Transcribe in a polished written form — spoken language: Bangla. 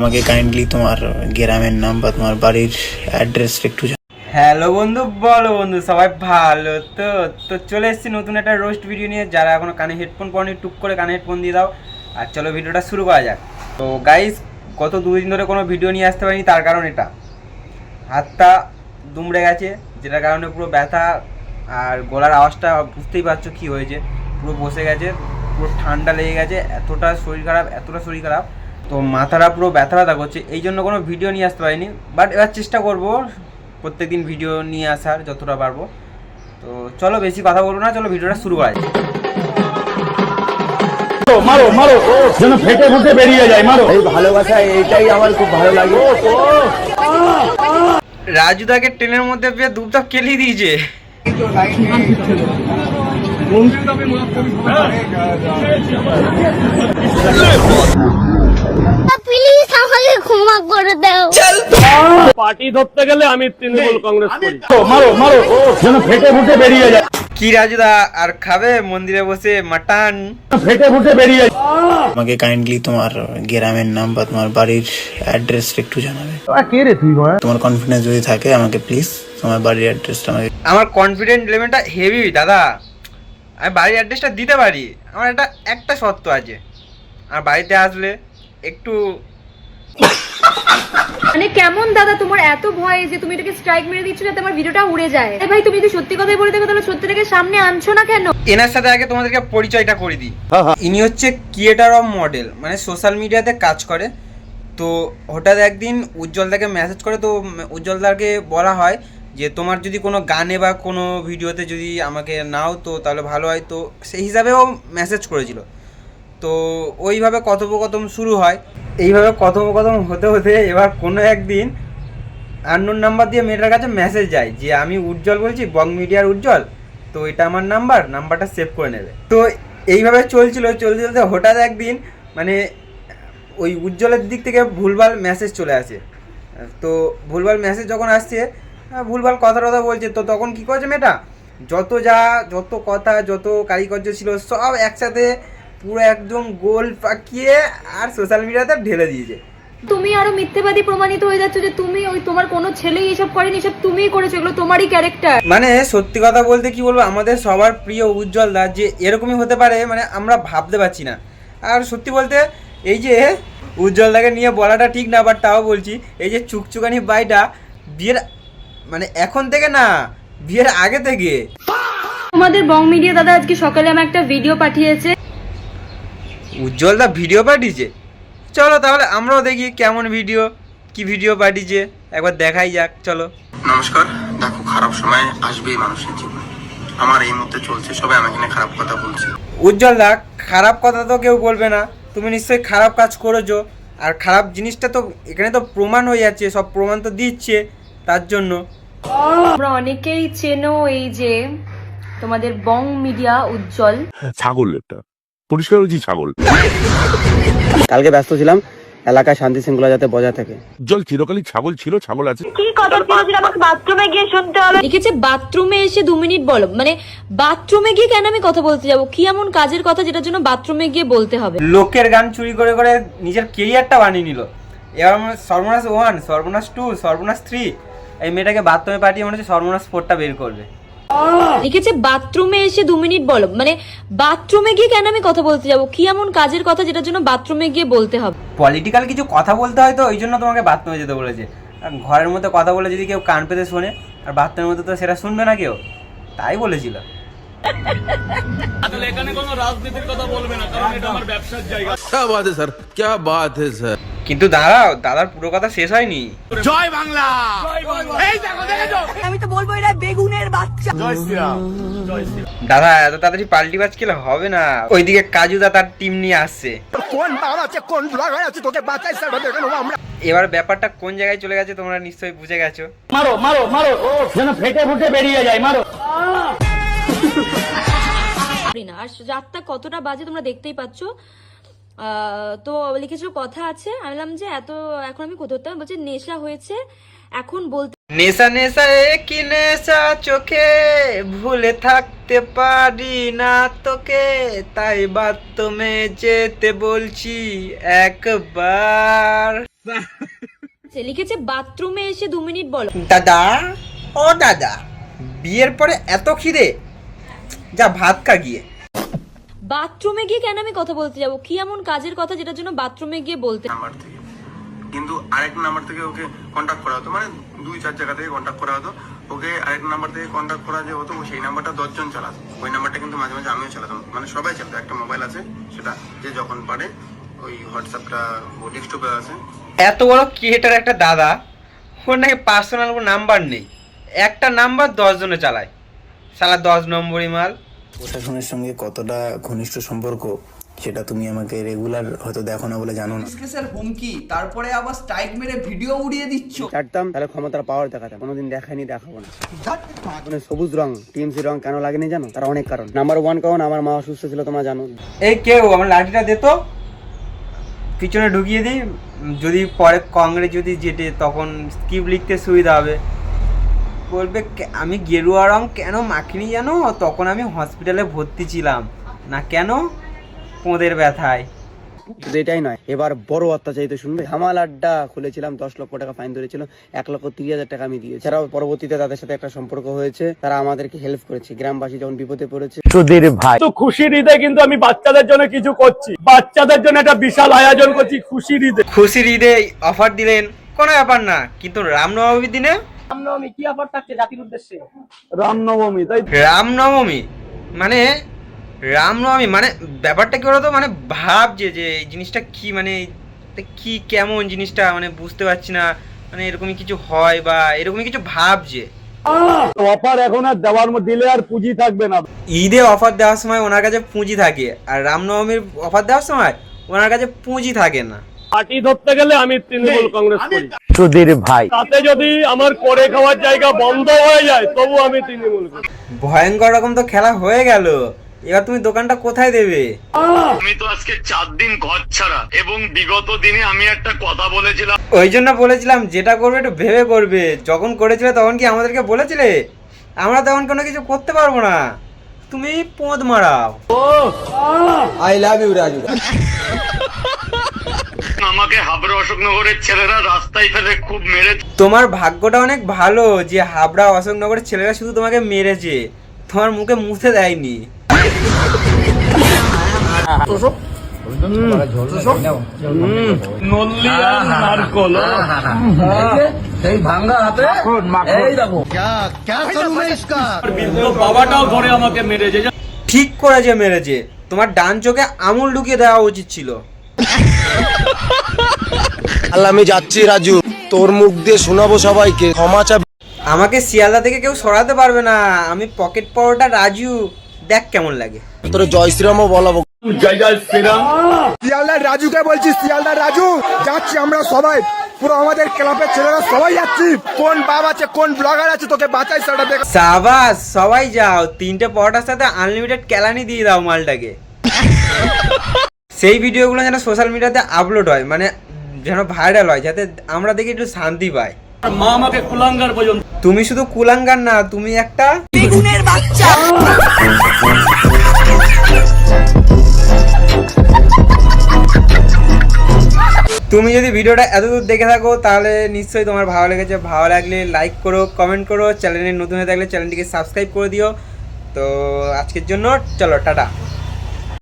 আমাকে কাইন্ডলি তোমার গ্রামের নাম বা তোমার বাড়ির অ্যাড্রেসটা একটু হ্যালো বন্ধু, বলো বন্ধু, সবাই ভালো তো? তো চলে এসেছি নতুন একটা রোস্ট ভিডিও নিয়ে। যারা এখনো কানে হেডফোন পরনি টুক করে কানে হেডফোন দিয়ে দাও আর চলো ভিডিওটা শুরু করা যাক। তো গাইস, গত 2 দিন ধরে কোনো ভিডিও নিয়ে আসতে পারিনি, তার কারণ এটা হাতটা দুমড়ে গেছে, যেটার কারণে পুরো ব্যথা আর গলার আওয়াজটা বুঝতেই পারছো কী হয়েছে। পুরো বসে গেছে, পুরো ঠান্ডা লেগে গেছে, এতটা শরীর খারাপ। তো মাথাটা পুরো ব্যথা করছে, এই জন্য কোনো ভিডিও নিয়ে আসতে পারিনি। বাট এবার চেষ্টা করবো প্রত্যেকদিন ভিডিও নিয়ে আসার যতটা পারবো। তো চলো বেশি কথা বলবো না, চলো ভিডিওটা শুরু করা যায়। মারো মারো যেন ফেটে ফুটে বেরিয়ে যায়, মারো। এই ভালোবাসা, এইটাই আমার খুব ভালো লাগে। রাজুদাকে ট্রেনের মধ্যে পেয়ে দুপটাপ কেলিয়ে দিয়েছে। প্লিজ আমাকে ক্ষমা করে দাও। পার্টি ধরতে গেলে আমি তৃণমূল কংগ্রেস করি। মারো মারো যেন ফেটে ফুটে বেরিয়ে যায়। কি রাজুদা আর খাবে মন্দিরে বসে মাটন? ফেটে ফুটে বেরিয়ে যায়। আমাকে কাইন্ডলি তোমার গ্রামের নাম বা তোমার বাড়ির অ্যাড্রেসটা একটু জানাবে। কে রে তুই? তোমার কনফিডেন্স যদি থাকে আমাকে প্লিজ তোমার বাড়ির অ্যাড্রেসটা আমাকে। আমার কনফিডেন্ট লেভেলটা হেভি দাদা, আমি বাড়ির অ্যাড্রেসটা দিতে পারি। আমার একটা শর্ত আছে, আর বাড়িতে আসলে একটু মানে কেমন দাদা তোমার এত ভয় যে তুমি এটাকে স্ট্রাইক মেরে দিচ্ছ যাতে আমার ভিডিওটা উড়ে যায়? আরে ভাই, তুমি যদি সত্যি কথাই বলে থাকো তাহলে সত্যিটাকে সামনে আনছো না কেন? এনার সাথে আগে তোমাদেরকে পরিচয়টা করে দিই। ইনি হচ্ছে ক্রিয়েটার অফ মডেল, মানে সোশ্যাল মিডিয়াতে কাজ করে। তো হঠাৎ একদিন উজ্জ্বলদাকে মেসেজ করে, তো উজ্জ্বলদাকে বলা হয় যে তোমার যদি কোনো গানে বা কোনো ভিডিওতে যদি আমাকে নাও তো তাহলে ভালো হয়। তো সেই হিসাবেও মেসেজ করেছিল। তো ওইভাবে কথোপকথন শুরু হয়। এইভাবে কথোপকথন হতে হতে এবার কোনো একদিন আননোন নাম্বার দিয়ে মেয়েটার কাছে মেসেজ যায় যে আমি উজ্জ্বল বলছি, বং মিডিয়ার উজ্জ্বল, তো এটা আমার নাম্বারটা সেভ করে নেবে। তো এইভাবে চলতে চলতে হঠাৎ একদিন মানে ওই উজ্জ্বলের দিক থেকে ভুলভাল মেসেজ চলে আসে। তো ভুলভাল মেসেজ যখন আসছে, ভুলভাল কথা বলছে, তো তখন কী করেছে মেয়েটা, যত কথা যত কারিকর্য ছিল সব একসাথে পুরো একদম গোল পাকিয়ে আর সোশ্যাল মিডিয়াতে ঢেলে দিয়েছে। তুমি আরো মিথ্যেবাদী প্রমাণিত হয়ে যাচ্ছ যে তুমি তোমার কোনো ছেলেই এসব করেনি, এসব তুমিই করেছো, এগুলো তোমারই ক্যারেক্টার। মানে সত্যি কথা বলতে কি বলবো, আমাদের সবার প্রিয় উজ্জ্বল দা যে এরকমই হতে পারে মানে আমরা ভাবতে পারছি না। আর সত্যি বলতে এই যে উজ্জ্বল দাকে নিয়ে বলাটা ঠিক না, বাট তাও বলছি, এই যে চুকচুকানি বাইটা বিয়ের মানে এখন থেকে না, বিয়ের আগে থেকে। তোমাদের বং মিডিয়া দাদা আজকে সকালে আমার একটা ভিডিও পাঠিয়েছে। উজ্জ্বল দা ভিডিও পাঠিয়েছে? চলো তাহলে আমরাও দেখি কেমন ভিডিও, কি ভিডিও পাঠিয়েছে, একবার দেখাই যাক, চলো। নমস্কার। দেখো, খারাপ সময় আসবেই মানুষের জীবনে। আমার এই মুহূর্তে চলছে, সবাই আমাকে নিয়ে খারাপ কথা বলছে। উজ্জ্বল দা, খারাপ কথা তো কেউ বলবে না, তুমি নিশ্চয়ই খারাপ কাজ করেছো। আর খারাপ জিনিসটা তো এখানে তো প্রমাণ হয়ে যাচ্ছে, সব প্রমাণ তো দিচ্ছে, তার জন্য। তোমরা অনেকেই চেনো এই যে তোমাদের বং মিডিয়া উজ্জ্বল। ছাগল, একটা পরিষ্কার হয়েছি ছাগল। কালকে ব্যস্ত ছিলাম, এলাকায় শান্তি শৃঙ্খলা যাতে বজায় থাকে। উজ্জ্বল চিরকালই ছাগল ছিল, ছাগল আছে। কি কথা ছিল যেটা আমাকে বাথরুমে গিয়ে শুনতে হলো? লিখেছে বাথরুমে এসে 2 মিনিট বলো। মানে বাথরুমে গিয়ে কেন আমি কথা বলতে যাব? কি এমন কাজের কথা যেটার জন্য বাথরুমে গিয়ে বলতে হবে? লোকের গান চুরি করে করে নিজের কেরিয়ারটা বানিয়ে নিল। এবার সর্বনাশ 1, সর্বনাশ 2, সর্বনাশ 3, এই মেয়েটাকে বাথরুমে পাঠিয়ে মনে হচ্ছে সর্বনাশ 4টা বের করবে। লিখেছে বাথরুমে এসে 2 মিনিট বলো। মানে বাথরুমে গিয়ে কেন আমি কথা বলতে যাব? কি এমন কাজের কথা যেটার জন্য বাথরুমে গিয়ে বলতে হবে? পলিটিক্যাল কিছু কথা বলতে হয় তো ওই জন্য তোমাকে বাথরুমে যেতে বলেছে। আর ঘরের মধ্যে কথা বলে যদি কেউ কান পেতে শোনে, আর বাথরুমের মধ্যে তো সেটা শুনবে না কেউ, তাই বলেছিল। এখানে কোনো রাজনীতির কথা বলবে না, কারণ এটা আমার ব্যবসার জায়গা। क्या बात है सर, क्या बात है सर। কিন্তু দাঁড়াও, দাদার পুরো কথা শেষ হয়নি। জয় বাংলা। এই দেখো দেখো, আমি তো বলবো এটা বেগুনের বাচ্চা। জয় শ্রীরাম। দাদা এত তাড়াতাড়ি পাল্টি বাজ খেলে হবে না, ওইদিকে কাজুদা তার টিম নিয়ে আসছে। এবার ব্যাপারটা কোন জায়গায় চলে গেছে তোমরা নিশ্চয়ই বুঝে গেছো। মারো মারো মারো যেন ফেটে ফুটে বেরিয়ে যায়, মারো। আর রাতটা কতটা বাজে তোমরা দেখতেই পাচ্ছ। তো লিখেছিল কথা আছে, আমি বললাম যে এখন আমি কোথাও ধরতে বলছে নেশা হয়েছে এখন বলতে। নেশা কি নেশা চোখে, ভুলে থাকতে পারি না তোকে, তাই বাথরুমে যেতে বলছি একবার। লিখেছে বাথরুমে এসে 2 মিনিট বলো। দাদা, ও দাদা, বিয়ের পরে এত খিদে, যা ভাত খা গিয়ে। বাথরুমে গিয়ে কেন আমি কথা বলতে যাবো? কি এমন কাজের কথা যেটার জন্য বাথরুমে গিয়ে বলতে? নাম্বার থেকে, কিন্তু আরেক নাম্বার থেকে ওকে কন্ট্যাক্ট করা হতো, মানে 2-4 জায়গা থেকে কন্ট্যাক্ট করা হতো। ওকে আরেক নাম্বার থেকে কন্ট্যাক্ট করা যে হতো, সেই নাম্বারটা 10 জন চালাতো। ওই নাম্বারটা কিন্তু মাঝে মাঝে আমিও চালাতাম, মানে সবাই চালাতো। একটা মোবাইল আছে, সেটা যে যখন পারে ওই হোয়াটসঅ্যাপটা ডেস্কটপে আছে। এত বড় ক্রিয়েটার একটা দাদা, ওর নাকি পার্সোনাল কোনো নাম্বার নেই, একটা নাম্বার 10 জনে চালায়, সালা 10 নম্বরই মাল। প্রশাসনের সঙ্গে কতটা ঘনিষ্ঠ সম্পর্ক সেটা তুমি আমাকে রেগুলার হয়তো দেখো না বলে জানো না। কেসের হুমকি, তারপরে আবার স্ট্রাইক মেরে ভিডিও উড়িয়ে দিচ্ছ। ছাড়তাম তাহলে ক্ষমতার পাওয়ার দেখাতাম, কোনোদিন দেখাইনি, দেখাবো না। মানে সবুজ রং, টিএমসি রং কেন লাগেনি জানো? তার অনেক কারণ। নাম্বার 1 কারণ আমার মা অসুস্থ ছিল, তোমরা জানো। এই কেউ আমার লাঠিটা দে তো, পিছনে ঢুকিয়ে দিই, যদি পরে কংগ্রেস যদি যেতে তখন স্ক্রিপ্ট লিখতে সুবিধা হবে। বলবে আমি গেরুয়া রং কেন মাখিনি জানো, তখন আমি হসপিটালে ভর্তি ছিলাম না, কেন পোঁদের ব্যথায়। শুধু এটাই নয়, এবার বড় অত্যাচারিত শুনবে। হামাল আড্ডা খুলেছিলাম, 10 লক্ষ টাকা ফাইন ধরেছিল, 1,30,000 টাকা আমি দিয়েছি। এছাড়াও পরবর্তীতে তাদের সাথে একটা সম্পর্ক হয়েছে, তারা আমাদেরকে হেল্প করেছে, গ্রামবাসী যখন বিপদে পড়েছে। তো খুশির ঈদে কিন্তু আমি বাচ্চাদের জন্য কিছু করছি, বাচ্চাদের জন্য একটা বিশাল আয়োজন করছি খুশির ঈদে। খুশির ঈদে অফার দিলেন, কোনো ব্যাপার না, কিন্তু রামনবমীর দিনে রামনবমী কি অফার থাকছে জাতির উদ্দেশ্যে? রামনবমী, তাই রামনবমী মানে রামনবমী মানে ব্যাপারটা কি বলতো, মানে ভাবছে যে এই জিনিসটা কি, মানে কি কেমন জিনিসটা, মানে বুঝতে পারছি না, মানে এরকমই কিছু হয় বা এরকমই কিছু ভাবছে। অফার এখন আর দেওয়ার দিলে আর পুঁজি থাকবে না। ঈদে অফার দেওয়ার সময় ওনার কাছে পুঁজি থাকে, আর রামনবমীর অফার দেওয়ার সময় ওনার কাছে পুঁজি থাকে না। পার্টি ধরতে গেলে আমি তৃণমূল কংগ্রেস করি। সুধীর ভাই, তাতে যদি আমার করে খাওয়ার জায়গা বন্ধ হয়ে যায় তবু আমি তৃণমূল করি। ভয়ঙ্কর রকম তো খেলা হয়ে গেল, এবার তুমি দোকানটা কোথায় দেবে? আমি তো আজকে 4 দিন ঘর ছাড়া, এবং বিগত দিনে আমি একটা কথা বলেছিলাম, ওই জন্য বলেছিলাম যেটা করবে একটু ভেবে করবে। যখন করেছিলে তখন কি আমাদেরকে বলেছিলে? আমরা তখন কোনো কিছু করতে পারবো না, তুমি পোঁদ মারাও। I love you Raju. আমাকে হাবড়া অশোকনগরের ছেলেরা রাস্তায় ফেলে খুব মেরেছে। তোমার ভাগ্যটা অনেক ভালো যে হাবড়া অশোকনগরের ছেলেরা শুধু তোমাকে মেরেছে, তোমার মুখে মুছে দেয়নি। বাবাটাও ধরে আমাকে মেরেছে। ঠিক করেছে, মেরেছে। তোমার ডান চোখে আঙুল ঢুকিয়ে দেওয়া উচিত ছিল। আমি যাচ্ছি রাজু, তোর মুখ দিয়ে শোনাবো সবাইকে, ক্ষমা চাবি। আমাকে শিয়ালদা থেকে কেউ সরাতে পারবে না, আমি পকেট পরোটা রাজু, দেখ কেমন লাগে। তোর জয় শ্রীরামও বলাবো। জয় জয় শ্রীরাম। শিয়ালদার রাজুকে বলছি, শিয়ালদার রাজু যাচ্ছি আমরা সবাই, পুরো আমাদের ক্লাবের ছেলেরা সবাই যাচ্ছি। কোন বাপ আছে, কোন ব্লগার আছে, তোকে বাঁচাই সেটা দেখ। সাবাস, সবাই যাও, 3টে পরোটার সাথে আনলিমিটেড কেলানি দিয়ে দাও মালটাকে। সেই ভিডিওগুলো যেন সোশ্যাল মিডিয়াতে আপলোড হয়, মানে যেন ভাইরাল হয়, যাতে আমরা দেখি একটু শান্তি পাই। মা আমাকে কুলাঙ্গার পর্যন্ত। তুমি শুধু কুলাঙ্গার না, তুমি একটা বেগুনের বাচ্চা। তুমি যদি ভিডিওটা এতদূর দেখে থাকো তাহলে নিশ্চয়ই তোমার ভালো লেগেছে। ভালো লাগলে লাইক করো, কমেন্ট করো, চ্যানেলে নতুন হয়ে থাকলে চ্যানেলটিকে সাবস্ক্রাইব করে দিও। তো আজকের জন্য চলো, টাটা।